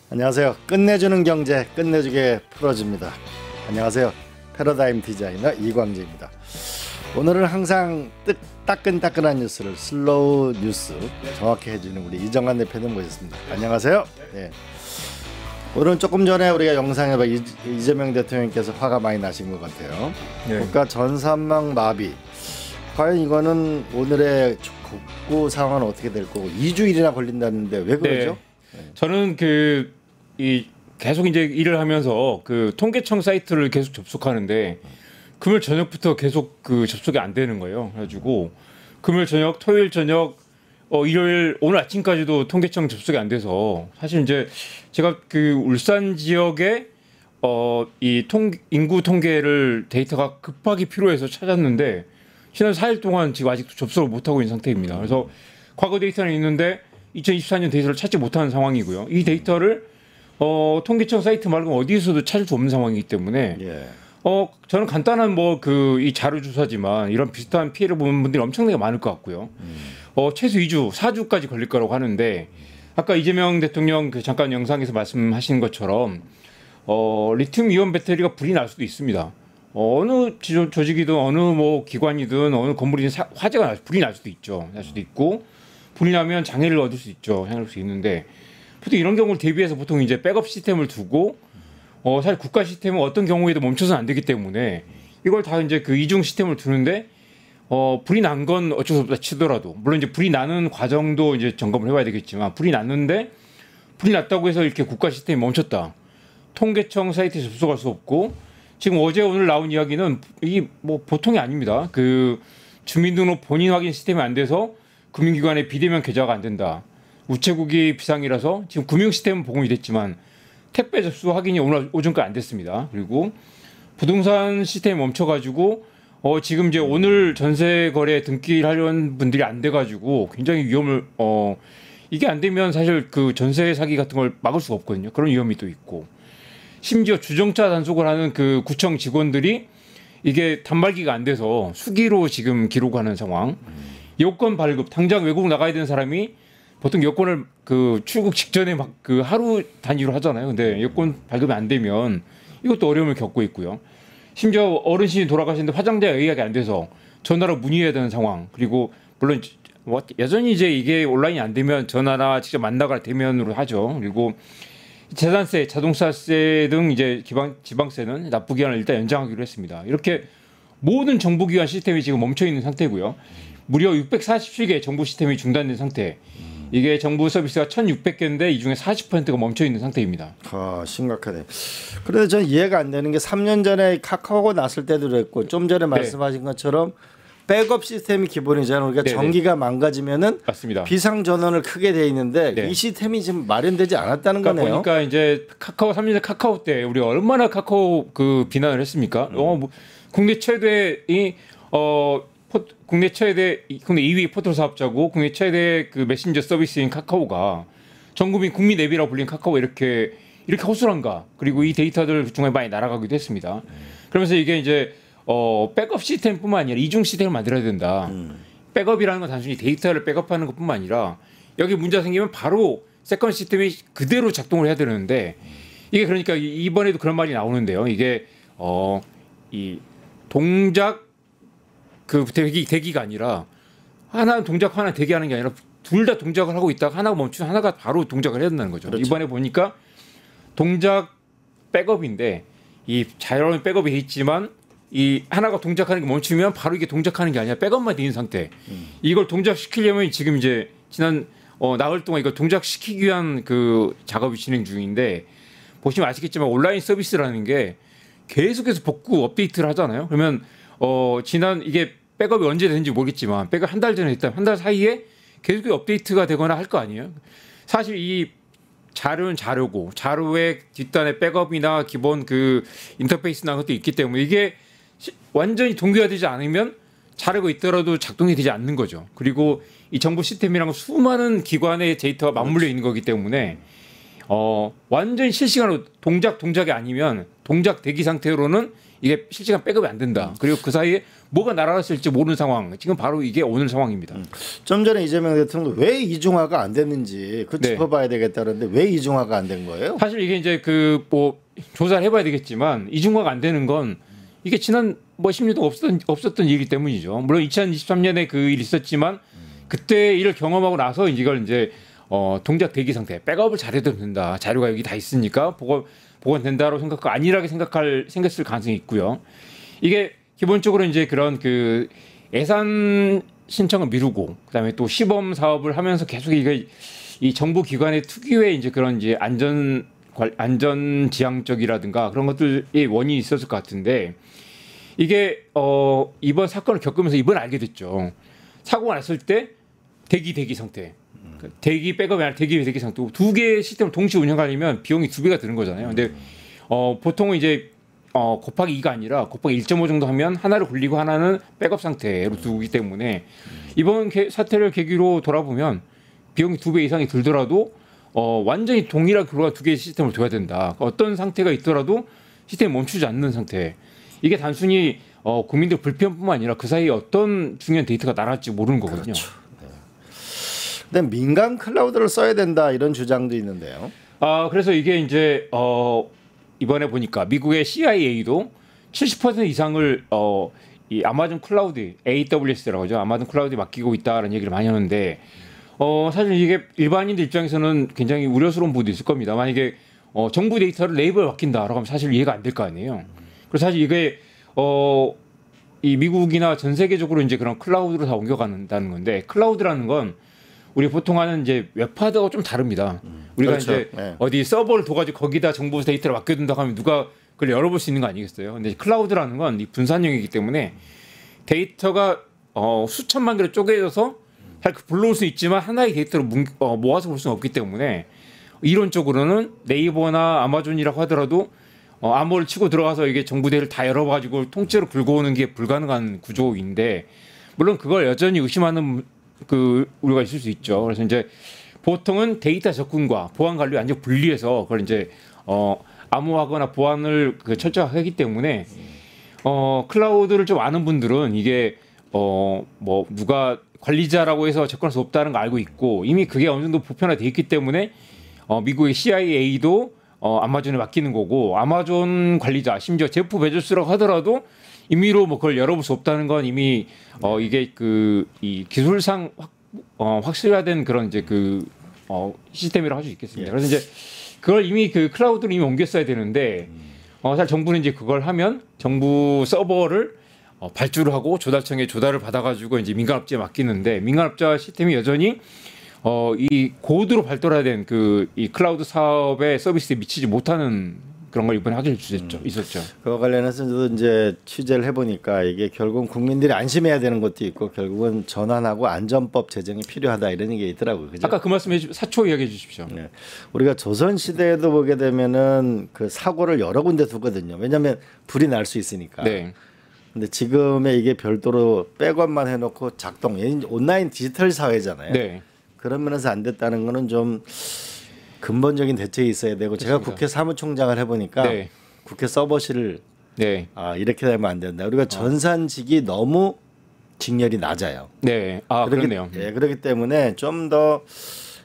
안녕하세요. 끝내주는 경제 끝내주게 풀어줍니다. 안녕하세요. 패러다임 디자이너 이광재입니다. 오늘은 항상 따끈따끈한 뉴스를 슬로우 뉴스 정확히 해주는 우리 이정환 대표님 모셨습니다. 안녕하세요. 네. 오늘은 조금 전에 우리가 영상에 이재명 대통령께서 화가 많이 나신 것 같아요. 네. 국가 전산망 마비. 과연 이거는 오늘의 국고 상황은 어떻게 될 거고 2주일이나 걸린다는데 왜 그러죠? 네. 저는 계속 이제 일을 하면서 그 통계청 사이트를 계속 접속하는데 금요일 저녁부터 계속 접속이 안 되는 거예요. 그래가지고 금요일 저녁, 토요일 저녁, 일요일 오늘 아침까지도 통계청 접속이 안 돼서 사실 이제 제가 울산 지역에 인구 통계를 데이터가 급하게 필요해서 찾았는데 지난 4일 동안 지금 아직도 접속을 못 하고 있는 상태입니다. 그래서 과거 데이터는 있는데 2024년 데이터를 찾지 못하는 상황이고요. 이 데이터를 통계청 사이트 말고 어디에서도 찾을 수 없는 상황이기 때문에 저는 간단한 이 자료 조사지만 이런 비슷한 피해를 보는 분들이 엄청나게 많을 것 같고요. 최소 2주, 4주까지 걸릴 거라고 하는데 아까 이재명 대통령 잠깐 영상에서 말씀하신 것처럼 리튬 이온 배터리가 불이 날 수도 있습니다. 어느 조직이든 어느 기관이든 어느 건물이든 불이 날 수도 있죠. 날 수도 있고 불이 나면 장애를 얻을 수 있죠. 장애를 얻을 수 있는데 보통 이런 경우를 대비해서 보통 이제 백업 시스템을 두고 사실 국가 시스템은 어떤 경우에도 멈춰서는 안 되기 때문에 이걸 다 이제 이중 시스템을 두는데 불이 난 건 어쩔 수 없다 치더라도 물론 이제 불이 나는 과정도 이제 점검을 해봐야 되겠지만 불이 났는데 불이 났다고 해서 이렇게 국가 시스템이 멈췄다. 통계청 사이트에 접속할 수 없고 지금 어제 오늘 나온 이야기는 이게 보통이 아닙니다. 주민등록 본인 확인 시스템이 안 돼서 금융기관의 비대면 계좌가 안 된다. 우체국이 비상이라서 지금 금융 시스템은 복원이 됐지만 택배 접수 확인이 오늘 오전까지 안 됐습니다. 그리고 부동산 시스템이 멈춰가지고 지금 이제 오늘 전세 거래 등기를 하려는 분들이 안 돼가지고 굉장히 이게 안 되면 사실 전세 사기 같은 걸 막을 수가 없거든요. 그런 위험이 또 있고 심지어 주정차 단속을 하는 구청 직원들이 이게 단말기가 안 돼서 수기로 지금 기록하는 상황. 여권 발급 당장 외국 나가야 되는 사람이 보통 여권을 출국 직전에 하루 단위로 하잖아요. 근데 여권 발급이 안 되면 이것도 어려움을 겪고 있고요. 심지어 어르신이 돌아가시는데 화장대 예약이 안 돼서 전화로 문의해야 되는 상황. 그리고 물론 여전히 이제 이게 온라인이 안 되면 전화나 직접 만나거나 대면으로 하죠. 그리고 재산세, 자동차세 등 이제 지방세는 납부 기한을 일단 연장하기로 했습니다. 이렇게 모든 정부기관 시스템이 지금 멈춰 있는 상태고요. 무려 647개 정부 시스템이 중단된 상태. 이게 정부 서비스가 1,600개인데 이 중에 40%가 멈춰 있는 상태입니다. 심각하네. 그런데 저는 이해가 안 되는 게 3년 전에 카카오가 났을 때도 그랬고 좀 전에 말씀하신 것처럼 백업 시스템이 기본이잖아요. 그러니까 전기가 망가지면은 맞습니다. 비상 전원을 크게 돼 있는데 이 시스템이 지금 마련되지 않았다는 거네요. 보니까 이제 3년 전 카카오 때 우리 얼마나 카카오 비난을 했습니까? 국내 최대 국내 2위 포털 사업자고 국내 최대 메신저 서비스인 카카오가 전 국민 앱이라고 불린 카카오 이렇게 허술한가? 그리고 이 데이터들 중에 많이 날아가기도 했습니다. 그러면서 이게 이제 백업 시스템뿐만 아니라 이중 시스템을 만들어야 된다. 백업이라는 건 단순히 데이터를 백업하는 것뿐만 아니라 여기 문제가 생기면 바로 세컨 시스템이 그대로 작동을 해야 되는데 이게 그러니까 이번에도 그런 말이 나오는데요. 이게 이 동작 대기가 아니라 하나 동작 하나 대기하는 게 아니라 둘 다 동작을 하고 있다가 하나가 멈추면 하나가 바로 동작을 해야 된다는 거죠. 그렇죠. 이번에 보니까 동작 백업인데 이 자연스러운 백업이 있지만 이 하나가 동작하는 게 멈추면 바로 이게 동작하는 게 아니라 백업만 돼 있는 상태. 이걸 동작시키려면 지금 이제 지난 나흘 동안 이걸 동작시키기 위한 작업이 진행 중인데 보시면 아시겠지만 온라인 서비스라는 게 계속해서 복구 업데이트를 하잖아요. 그러면 지난 이게 백업이 언제 되는지 모르겠지만 백업 한 달 전에 했다면 한 달 사이에 계속 업데이트가 되거나 할 거 아니에요. 사실 이 자료는 자료고 자료의 뒷단에 백업이나 기본 인터페이스나 것도 있기 때문에 이게 완전히 동기화되지 않으면 자료가 있더라도 작동이 되지 않는 거죠. 그리고 이 정부 시스템이랑 수많은 기관의 데이터가 맞물려 있는 거기 때문에 완전히 실시간으로 동작이 아니면 동작 대기 상태로는 이게 실시간 백업이 안 된다. 그리고 그 사이에 뭐가 날아갔을지 모르는 상황. 지금 바로 이게 오늘 상황입니다. 좀 전에 이재명 대통령도 왜 이중화가 안 됐는지 그 짚어봐야 되겠다는데 왜 이중화가 안 된 거예요? 사실 이게 이제 그 뭐 조사를 해봐야 되겠지만 이중화가 안 되는 건 이게 지난 뭐 10년도 없었던 일이기 때문이죠. 물론 2023년에 그 일이 있었지만 그때 일을 경험하고 나서 이걸 이제 동작 대기 상태, 백업을 잘해도 된다. 자료가 여기 다 있으니까 보관된다로 생각하고 안일하게 생겼을 가능성이 있고요. 이게 기본적으로 이제 그런 그 예산 신청을 미루고 그다음에 또 시범 사업을 하면서 계속 이게 이 정부 기관의 특유의 이제 그런 이제 안전 지향적이라든가 그런 것들이 원인이 있었을 것 같은데 이게 이번 사건을 겪으면서 이번 알게 됐죠. 사고가 났을 때 대기 상태. 대기 백업이 아니라 대기 상태. 두 개의 시스템을 동시에 운영하려면 비용이 2배가 드는 거잖아요. 근데 보통은 이제 곱하기 2가 아니라 곱하기 1.5 정도 하면 하나를 굴리고 하나는 백업 상태로 두기 때문에 이번 사태를 계기로 돌아보면 비용이 2배 이상이 들더라도 완전히 동일하게 돌아가 두 개의 시스템을 둬야 된다. 어떤 상태가 있더라도 시스템이 멈추지 않는 상태. 이게 단순히 국민들 불편뿐만 아니라 그 사이에 어떤 중요한 데이터가 날아갈지 모르는 거거든요. 그렇죠. 네. 근데 민간 클라우드를 써야 된다 이런 주장도 있는데요. 그래서 이게 이제 이번에 보니까 미국의 CIA도 70% 이상을 이 아마존 클라우드 AWS라고 하죠. 아마존 클라우드에 맡기고 있다라는 얘기를 많이 하는데 사실 이게 일반인들 입장에서는 굉장히 우려스러운 부분도 있을 겁니다. 만약에 정부 데이터를 네이버에 맡긴다라고 하면 사실 이해가 안 될 거 아니에요. 그래서 사실 이게 이 미국이나 전 세계적으로 이제 그런 클라우드로 다 옮겨간다는 건데 클라우드라는 건 우리 보통 하는 이제 웹하드하고 좀 다릅니다. 우리가 그렇죠. 이제 어디 서버를 둬가지고 거기다 정부 데이터를 맡겨둔다고 하면 누가 그걸 열어볼 수 있는 거 아니겠어요? 근데 클라우드라는 건 이 분산형이기 때문에 데이터가 수천만 개로 쪼개져서 잘 불러올 수 있지만 하나의 데이터로 모아서 볼 수는 없기 때문에 이론적으로는 네이버나 아마존이라고 하더라도 암호를 치고 들어가서 이게 정부 데이터를 다 열어가지고 통째로 긁어오는 게 불가능한 구조인데 물론 그걸 여전히 의심하는 우리가 있을 수 있죠. 그래서 이제 보통은 데이터 접근과 보안 관리 완전 분리해서 그걸 이제 암호화하거나 보안을 철저하게 하기 때문에 클라우드를 좀 아는 분들은 이게 뭐 누가 관리자라고 해서 접근할 수 없다는 거 알고 있고 이미 그게 어느 정도 보편화돼 있기 때문에 미국의 CIA도 아마존에 맡기는 거고 아마존 관리자 심지어 제프 베조스라고 하더라도 임의로 뭐 그걸 열어볼 수 없다는 건 이미 이게 이 기술상 확실화된 그런 이제 시스템이라고 할 수 있겠습니다. 그래서 이제 그걸 이미 클라우드로 이미 옮겼어야 되는데 사실 정부는 이제 그걸 하면 정부 서버를 발주를 하고 조달청에 조달을 받아가지고 이제 민간업체에 맡기는데 민간업자 시스템이 여전히 이 고도로 발달해야 된 이 클라우드 사업의 서비스에 미치지 못하는 그런 걸 이번에 확인해 있었죠. 그와 관련해서 저도 이제 취재를 해보니까 이게 결국 국민들이 안심해야 되는 것도 있고 결국은 전환하고 안전법 제정이 필요하다 이런 얘기 있더라고요. 그죠? 아까 그 말씀해 주십시오. 사초 이야기해 주십시오. 네. 우리가 조선 시대에도 보게 되면은 그 사고를 여러 군데 두거든요. 왜냐하면 불이 날 수 있으니까. 네. 근데 지금의 이게 별도로 백업만 해놓고 작동. 온라인 디지털 사회잖아요. 네. 그런 면에서 안 됐다는 거는 좀 근본적인 대책이 있어야 되고 제가 국회 사무총장을 해보니까 네. 국회 서버실을 네. 이렇게 되면 안 된다. 우리가 전산직이 너무 직렬이 낮아요. 네. 그렇네요. 예, 그렇기 때문에 좀 더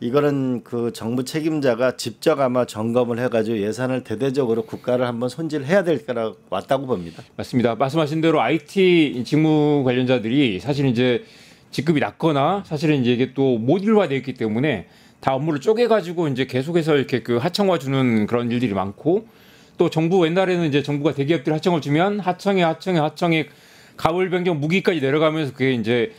이거는 그 정부 책임자가 직접 아마 점검을 해가지고 예산을 대대적으로 국가를 한번 손질해야 될 거라고 왔다고 봅니다. 맞습니다. 말씀하신 대로 IT 직무 관련자들이 사실 이제 직급이 낮거나 사실은 이제 이게 또 모듈화되어 있기 때문에 다 업무를 쪼개가지고 이제 계속해서 이렇게 하청화 주는 그런 일들이 많고 또 정부 옛날에는 이제 정부가 대기업들 하청을 주면 하청에 가월 변경 무기까지 내려가면서 그게 이제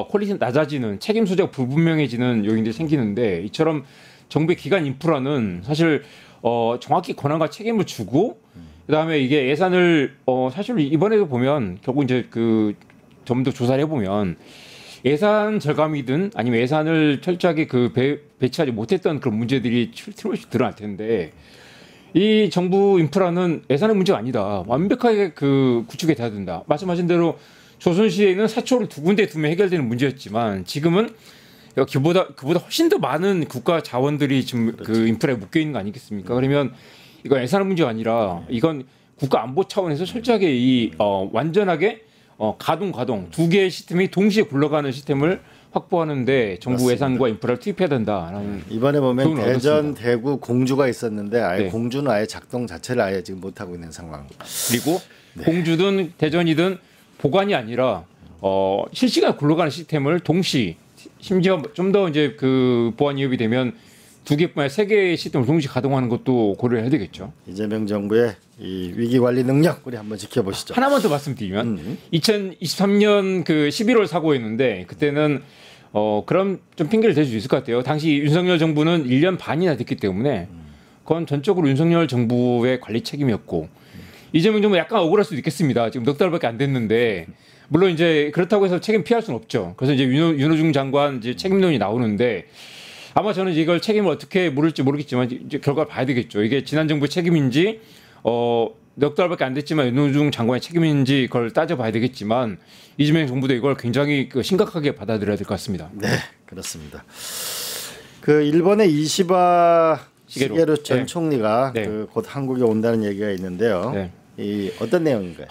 퀄리티 낮아지는 책임 소재가 불분명해지는 요인들이 생기는데 이처럼 정부의 기관 인프라는 사실 정확히 권한과 책임을 주고 그다음에 이게 예산을 사실 이번에도 보면 결국 이제 좀 더 조사를 해보면 예산 절감이든 아니면 예산을 철저하게 배치하지 못했던 그런 문제들이 틀어씩 드러날 텐데 이 정부 인프라는 예산의 문제가 아니다. 완벽하게 구축이 돼야 된다. 말씀하신 대로 조선시대에는 사초를 두 군데 두면 해결되는 문제였지만 지금은 그보다 훨씬 더 많은 국가 자원들이 지금 인프라에 묶여 있는 거 아니겠습니까? 그러면 이건 예산의 문제가 아니라 이건 국가 안보 차원에서 철저하게 이 완전하게 가동 두 개의 시스템이 동시에 굴러가는 시스템을 확보하는데 정부 맞습니다. 예산과 인프라를 투입해야 된다라는 이번에 보면 교훈을 대전, 얻었습니다. 대구, 공주가 있었는데 아예 네. 공주는 아예 작동 자체를 아예 지금 못 하고 있는 상황. 그리고 네. 공주든 대전이든 보관이 아니라 실시간 굴러가는 시스템을 동시 심지어 좀 더 이제 그 보안 위협이 되면 두 개뿐 아니라 세 개의 시스템을 동시 가동하는 것도 고려해야 되겠죠. 이재명 정부의 이 위기 관리 능력 우리 한번 지켜보시죠. 하나만 더 말씀드리면 2023년 그 11월 사고였는데 그때는 그럼 좀 핑계를 댈 수 있을 것 같아요. 당시 윤석열 정부는 1년 반이나 됐기 때문에 그건 전적으로 윤석열 정부의 관리 책임이었고 이재명 정부 약간 억울할 수도 있겠습니다. 지금 넉 달밖에 안 됐는데 물론 이제 그렇다고 해서 책임 피할 수는 없죠. 그래서 이제 윤호중 장관 이제 책임론이 나오는데 아마 저는 이걸 책임을 어떻게 물을지 모르겠지만 이제 결과를 봐야 되겠죠. 이게 지난 정부의 책임인지 넉 달밖에 안 됐지만 윤호중 장관의 책임인지 그걸 따져봐야 되겠지만 이재명 정부도 이걸 굉장히 심각하게 받아들여야 될 것 같습니다. 네, 그렇습니다. 그 일본의 이시바 시게루 전 네. 총리가 네. 곧 한국에 온다는 얘기가 있는데요. 네. 이 어떤 내용인가요?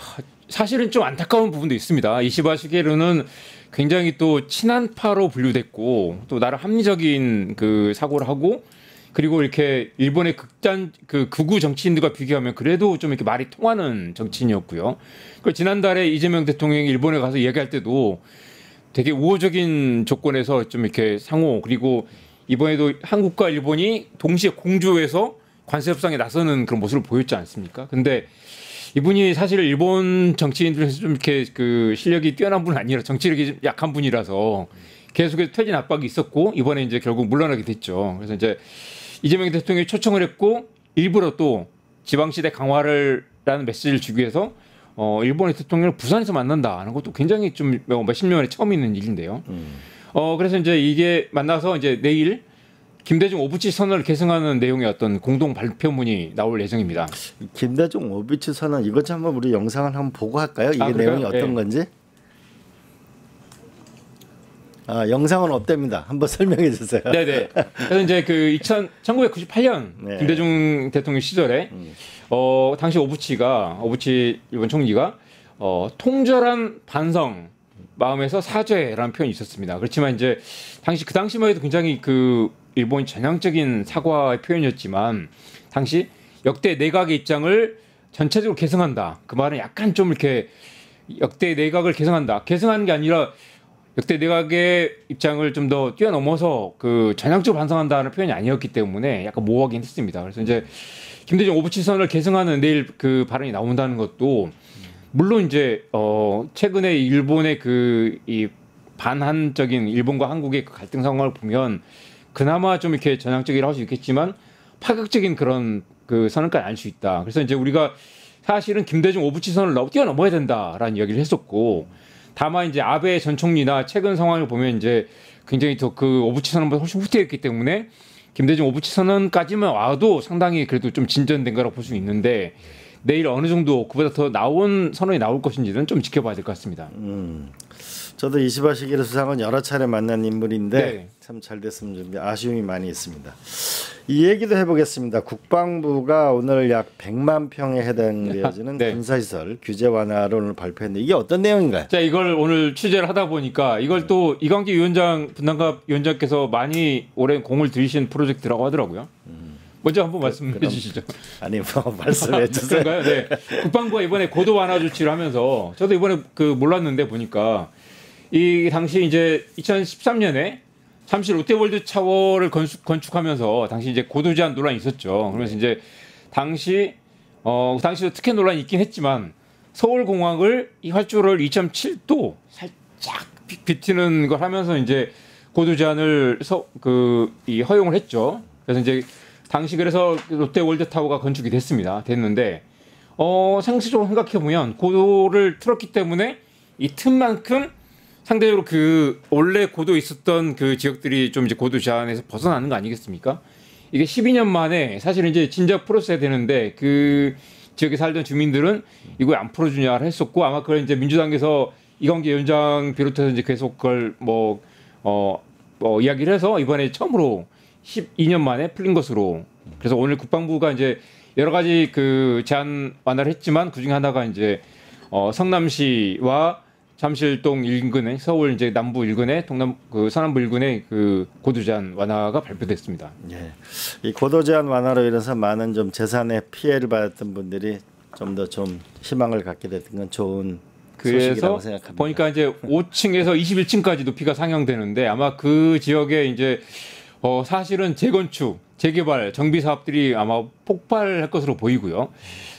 사실은 좀 안타까운 부분도 있습니다. 이시바 시게루는 굉장히 또 친한파로 분류됐고 또 나름 합리적인 그 사고를 하고 그리고 이렇게 일본의 극우 정치인들과 비교하면 그래도 좀 이렇게 말이 통하는 정치인이었고요. 그 지난달에 이재명 대통령이 일본에 가서 얘기할 때도 되게 우호적인 조건에서 좀 이렇게 상호 그리고 이번에도 한국과 일본이 동시에 공조해서 관세 협상에 나서는 그런 모습을 보였지 않습니까? 근데 이분이 사실 일본 정치인들에서 좀 이렇게 그 실력이 뛰어난 분은 아니라 정치력이 좀 약한 분이라서 계속해서 퇴진 압박이 있었고 이번에 이제 결국 물러나게 됐죠. 그래서 이제 이재명 대통령이 초청을 했고 일부러 또 지방시대 강화를라는 메시지를 주기 위해서 일본의 대통령을 부산에서 만난다는 것도 굉장히 좀 몇십 년 만에 처음 있는 일인데요. 그래서 이제 이게 만나서 이제 내일 김대중 오부치 선언을 계승하는 내용의 어떤 공동 발표문이 나올 예정입니다. 김대중 오부치 선언 이것 좀 한번 우리 영상을 한번 보고 할까요? 이게 그래요? 내용이 어떤 네. 건지? 영상은 없답니다. 한번 설명해 주세요. 네네. 그래서 이제 그 1998년 네. 김대중 대통령 시절에 당시 오부치 일본 총리가 통절한 반성 마음에서 사죄라는 표현이 있었습니다. 그렇지만 이제 그 당시만 해도 굉장히 그 일본이 전향적인 사과의 표현이었지만 당시 역대 내각의 입장을 전체적으로 계승한다. 그 말은 약간 좀 이렇게 역대 내각을 계승한다. 계승하는 게 아니라 역대 내각의 입장을 좀 더 뛰어넘어서 그 전향적으로 반성한다는 표현이 아니었기 때문에 약간 모호하긴 했습니다. 그래서 이제 김대중 오부치 선언을 계승하는 내일 그 발언이 나온다는 것도 물론 이제 최근에 일본의 그 이 반한적인 일본과 한국의 그 갈등 상황을 보면 그나마 좀 이렇게 전향적이라고 할 수 있겠지만 파격적인 그런 그 선언까지 알 수 있다. 그래서 이제 우리가 사실은 김대중 오부치 선언을 뛰어넘어야 된다라는 이야기를 했었고 다만 이제 아베 전 총리나 최근 상황을 보면 이제 굉장히 더 그 오부치 선언보다 훨씬 후퇴했기 때문에 김대중 오부치 선언까지만 와도 상당히 그래도 좀 진전된 거라고 볼 수 있는데 내일 어느 정도 그보다 더 나온 선언이 나올 것인지는 좀 지켜봐야 될 것 같습니다. 저도 이시바 시게루 수상은 여러 차례 만난 인물인데 네. 참 잘 됐으면 좀 아쉬움이 많이 있습니다. 이 얘기도 해보겠습니다. 국방부가 오늘 약 100만 평에 해당되어지는 네. 군사시설 규제 완화를 오늘 발표했는데 이게 어떤 내용인가요? 자, 이걸 오늘 취재를 하다 보니까 이걸 또 이광재 위원장 분담갑 위원장께서 많이 오랜 공을 들이신 프로젝트라고 하더라고요. 먼저 한번 말씀해 주시죠. 아니 뭐 말씀해 주세요. 그런가요? 네. 국방부가 이번에 고도 완화 조치를 하면서 저도 이번에 그 몰랐는데 보니까 이 당시 이제 2013년에 잠실 롯데월드 타워를 건축하면서 당시 이제 고도 제한 논란이 있었죠. 그러면서 이제 당시도 특혜 논란이 있긴 했지만 서울공항을 이 활주로를 2.7도 살짝 비트는 걸 하면서 이제 고도 제한을 허용을 했죠. 그래서 이제 당시 그래서 롯데월드 타워가 건축이 됐는데 상식적으로 생각해 보면 고도를 틀었기 때문에 이 틈만큼 상대적으로 그 원래 고도 있었던 그 지역들이 좀 이제 고도 제한에서 벗어나는 거 아니겠습니까? 이게 12년 만에 사실은 이제 진작 풀었어야 되는데 그 지역에 살던 주민들은 이거 안 풀어주냐를 했었고 아마 그걸 이제 민주당에서 이광재 위원장 비롯해서 이제 계속 그걸 이야기를 해서 이번에 처음으로 12년 만에 풀린 것으로. 그래서 오늘 국방부가 이제 여러 가지 그 제한 완화를 했지만 그 중에 하나가 이제 성남시와 잠실동 인근의 서울 이제 남부 일근의 동남 그 서남부 일근의 그 고도 제한 완화가 발표됐습니다. 예. 이 고도 제한 완화로 인해서 많은 좀 재산에 피해를 받았던 분들이 좀 더 좀 희망을 갖게 됐던 건 좋은 소식이라고 생각합니다. 보니까 이제 5층에서 21층까지 높이가 상향되는데 아마 그 지역에 이제 사실은 재건축, 재개발, 정비 사업들이 아마 폭발할 것으로 보이고요.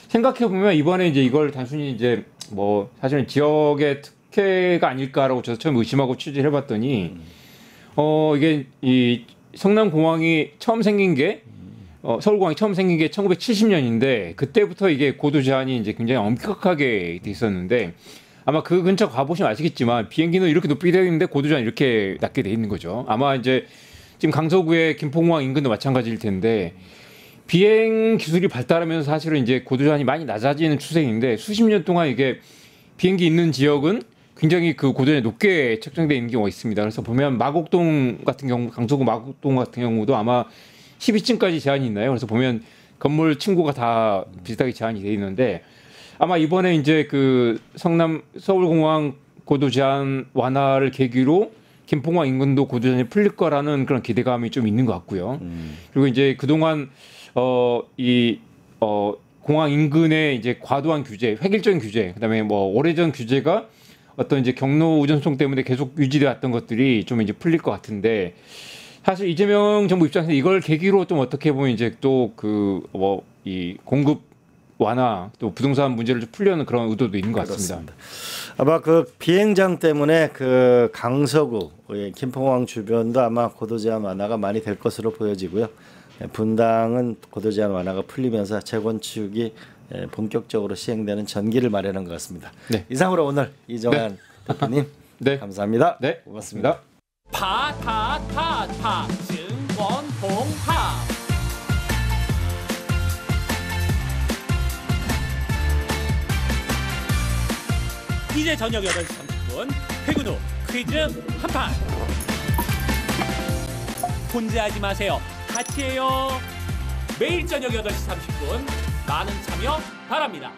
생각해 보면 이번에 이제 이걸 단순히 이제 뭐 사실은 지역의 특혜가 아닐까라고 저도 처음 의심하고 취재를 해봤더니 이게 이 성남공항이 처음 생긴 게 서울공항이 처음 생긴 게 1970년인데 그때부터 이게 고도 제한이 이제 굉장히 엄격하게 돼 있었는데 아마 그 근처 가보시면 아시겠지만 비행기는 이렇게 높이 되어 있는데 고도 제한 이렇게 낮게 돼 있는 거죠. 아마 이제 지금 강서구의 김포공항 인근도 마찬가지일 텐데 비행 기술이 발달하면서 사실은 이제 고도 제한이 많이 낮아지는 추세인데 수십 년 동안 이게 비행기 있는 지역은 굉장히 그 고도 제한이 높게 책정되어 있는 경우가 있습니다. 그래서 보면 마곡동 같은 경우, 강서구 마곡동 같은 경우도 아마 12층까지 제한이 있나요? 그래서 보면 건물 층고가 다 비슷하게 제한이 돼 있는데 아마 이번에 이제 그 서울공항 고도 제한 완화를 계기로 김포공항 인근도 고도 제한이 풀릴 거라는 그런 기대감이 좀 있는 것 같고요. 그리고 이제 그동안 공항 인근의 이제 과도한 규제, 획일적인 규제, 그다음에 뭐 오래전 규제가 어떤 이제 경로 우전성 때문에 계속 유지돼 왔던 것들이 좀 이제 풀릴 것 같은데 사실 이재명 정부 입장에서 이걸 계기로 좀 어떻게 보면 이제 또 이 공급 완화 또 부동산 문제를 좀 풀려는 그런 의도도 있는 것 같습니다. 아마 그 비행장 때문에 그 강서구 김포공항 주변도 아마 고도 제한 완화가 많이 될 것으로 보여지고요. 분당은 고도 제한 완화가 풀리면서 재건축이 본격적으로 시행되는 전기를 마련한 것 같습니다. 네. 이상으로 오늘 이정환 대표님 네. 감사합니다. 네, 고맙습니다. 파타타타 증권봉합 이제 저녁 8시 30분 퇴근 후 퀴즈 한판 혼자 하지 마세요. 같이 해요. 매일 저녁 8시 30분 많은 참여 바랍니다.